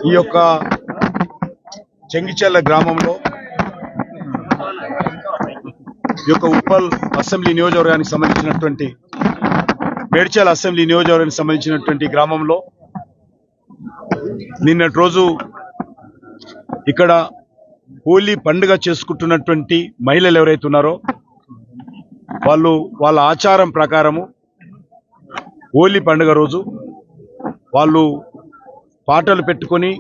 ఈ యొక్క చెంగిచెర్ల గ్రామంలో ఈ యొక్క ఉప్పల్ అసెంబ్లీ నియోజకవర్గానికి సంబంధించినటువంటి మేడ్చల్ అసెంబ్లీ నియోజకవర్గానికి సంబంధించినటువంటి గ్రామంలో నిన్నటి రోజు ఇక్కడ హోలీ పండుగ చేసుకుంటున్నటువంటి మహిళలు ఎవరైతే ఉన్నారో వాళ్ళ ఆచారం ప్రకారము హోలీ పండుగ రోజు వాళ్ళు పాటలు పెట్టుకొని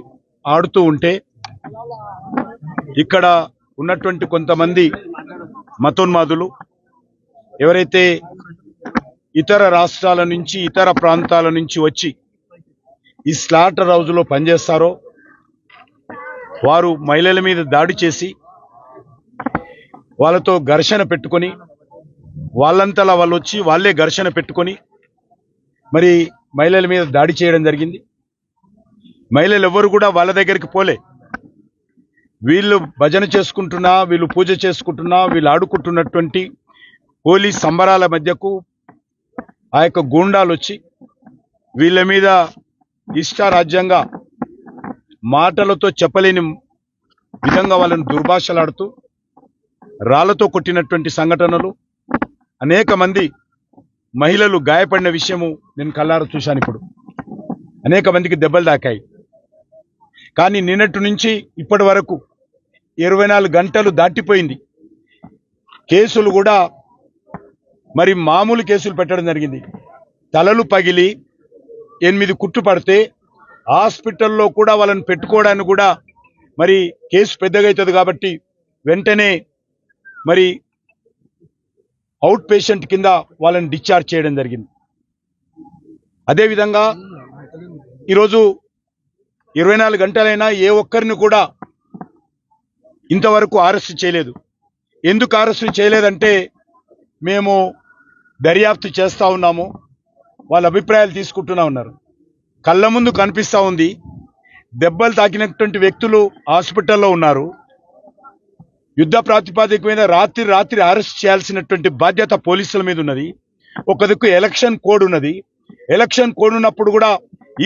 ఆడుతూ ఉంటే ఇక్కడ ఉన్నటువంటి కొంతమంది మతోన్మాదులు ఎవరైతే ఇతర రాష్ట్రాల నుంచి ఇతర ప్రాంతాల నుంచి వచ్చి ఈ స్లాటర్ హౌస్లో పనిచేస్తారో వారు మహిళల మీద దాడి చేసి వాళ్ళతో ఘర్షణ పెట్టుకొని వాళ్ళంతలా వాళ్ళు వచ్చి వాళ్ళే ఘర్షణ పెట్టుకొని మరి మహిళల మీద దాడి చేయడం జరిగింది. మహిళలు ఎవరు కూడా వాళ్ళ దగ్గరికి పోలే. వీళ్ళు భజన చేసుకుంటున్నా, వీళ్ళు పూజ చేసుకుంటున్నా, వీళ్ళు ఆడుకుంటున్నటువంటి హోలీ సంబరాల మధ్యకు ఆ యొక్క గూండాలు వచ్చి వీళ్ళ మీద ఇష్టారాజ్యంగా మాటలతో చెప్పలేని విధంగా వాళ్ళని దుర్భాషలాడుతూ రాళ్లతో కొట్టినటువంటి సంఘటనలు, అనేక మంది మహిళలు గాయపడిన విషయము నేను కళ్ళారా చూశాను. ఇప్పుడు అనేక మందికి దెబ్బలు తాకాయి. కానీ నిన్నటి నుంచి ఇప్పటి వరకు 24 గంటలు దాటిపోయింది. కేసులు కూడా మరి మామూలు కేసులు పెట్టడం జరిగింది. తలలు పగిలి 8 కుట్లు పడితే హాస్పిటల్లో కూడా వాళ్ళని పెట్టుకోవడానికి కూడా మరి కేసు పెద్దగా అవుతుంది కాబట్టి వెంటనే మరి అవుట్ పేషెంట్ కింద వాళ్ళని డిశ్చార్జ్ చేయడం జరిగింది. అదేవిధంగా ఈరోజు 24 గంటలైనా ఏ ఒక్కరిని కూడా ఇంతవరకు అరెస్ట్ చేయలేదు. ఎందుకు అరెస్ట్ చేయలేదంటే మేము దర్యాప్తు చేస్తూ ఉన్నాము, వాళ్ళ అభిప్రాయాలు తీసుకుంటూనే ఉన్నారు. కళ్ళ ముందు కనిపిస్తూ ఉంది. దెబ్బలు తాకినటువంటి వ్యక్తులు హాస్పిటల్లో ఉన్నారు. యుద్ధ ప్రాతిపదిక మీద రాత్రి అరెస్ట్ చేయాల్సినటువంటి బాధ్యత పోలీసుల మీద ఉన్నది. ఒక దిక్కు ఎలక్షన్ కోడ్ ఉన్నది. ఎలక్షన్ కోడ్ ఉన్నప్పుడు కూడా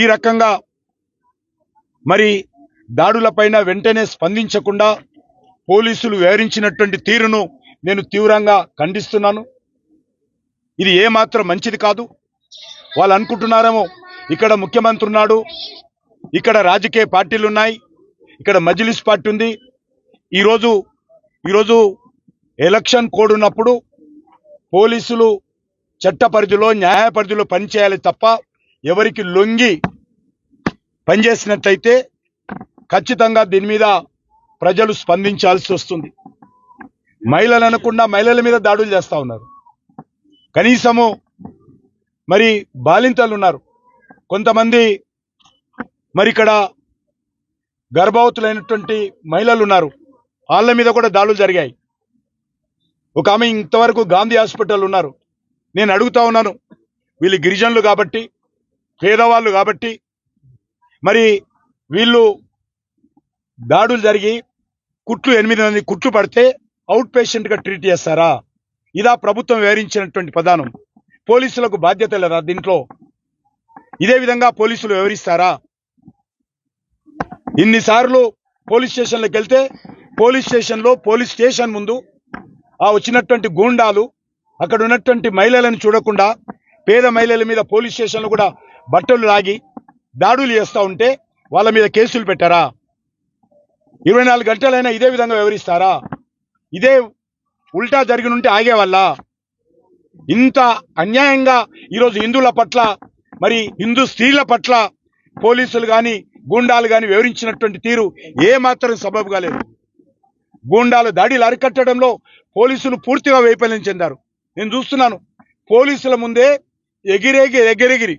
ఈ రకంగా మరి దాడులపైన వెంటనే స్పందించకుండా పోలీసులు వ్యవహరించినటువంటి తీరును నేను తీవ్రంగా ఖండిస్తున్నాను. ఇది ఏమాత్రం మంచిది కాదు. వాళ్ళు అనుకుంటున్నారేమో ఇక్కడ ముఖ్యమంత్రి ఉన్నాడు, ఇక్కడ రాజకీయ పార్టీలు ఉన్నాయి, ఇక్కడ మజ్లిస్ పార్టీ ఉంది. ఈరోజు ఎలక్షన్ కోడ్ ఉన్నప్పుడు పోలీసులు చట్ట పరిధిలో న్యాయ పరిధిలో పనిచేయాలి తప్ప ఎవరికి లొంగి పనిచేసినట్లయితే ఖచ్చితంగా దీని మీద ప్రజలు స్పందించాల్సి వస్తుంది. మహిళలు అనకుండా మహిళల మీద దాడులు చేస్తూ ఉన్నారు. కనీసము మరి బాలింతలు ఉన్నారు, కొంతమంది మరి ఇక్కడ గర్భవతులైనటువంటి మహిళలు ఉన్నారు, వాళ్ళ మీద కూడా దాడులు జరిగాయి. ఒక ఆమె ఇంతవరకు గాంధీ హాస్పిటల్ ఉన్నారు. నేను అడుగుతా ఉన్నాను, వీళ్ళు గిరిజనులు కాబట్టి, పేదవాళ్ళు కాబట్టి మరి వీళ్ళు దాడులు జరిగి 8 మంది కుట్లు పడితే అవుట్ పేషెంట్గా ట్రీట్ చేస్తారా? ఇదా ప్రభుత్వం వ్యవహరించినటువంటి ప్రధానం? పోలీసులకు బాధ్యత లేదా దీంట్లో? ఇదే విధంగా పోలీసులు వ్యవహరిస్తారా? ఇన్నిసార్లు పోలీస్ స్టేషన్లకు వెళ్తే పోలీస్ స్టేషన్ ముందు ఆ వచ్చినటువంటి గూండాలు అక్కడ ఉన్నటువంటి మహిళలను చూడకుండా పేద మహిళల మీద పోలీస్ స్టేషన్లు కూడా బట్టలు లాగి దాడులు చేస్తూ ఉంటే వాళ్ళ మీద కేసులు పెట్టారా? 24 గంటలైనా ఇదే విధంగా వ్యవహరిస్తారా? ఇదే ఉల్టా జరిగినుంటే ఆగేవాళ్ళ? ఇంత అన్యాయంగా ఈరోజు హిందువుల పట్ల మరి హిందూ స్త్రీల పట్ల పోలీసులు కానీ గూండాలు కానీ వ్యవహరించినటువంటి తీరు ఏమాత్రం సబబుగా లేదు. గూండాలు దాడిలు అరికట్టడంలో పోలీసులు పూర్తిగా వైఫల్యం చెందారు. నేను చూస్తున్నాను, పోలీసుల ముందే ఎగిరెగిరి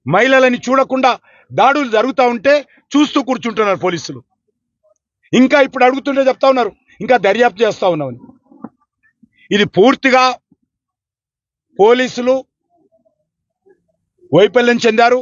మహిళలని చూడకుండా దాడులు జరుగుతూ ఉంటే చూస్తూ కూర్చుంటున్నారు పోలీసులు. ఇంకా ఇప్పుడు అడుగుతుంటే చెప్తా ఉన్నారు ఇంకా దర్యాప్తు చేస్తా ఉన్నామని. ఇది పూర్తిగా పోలీసులు వైఫల్యం చెందారు.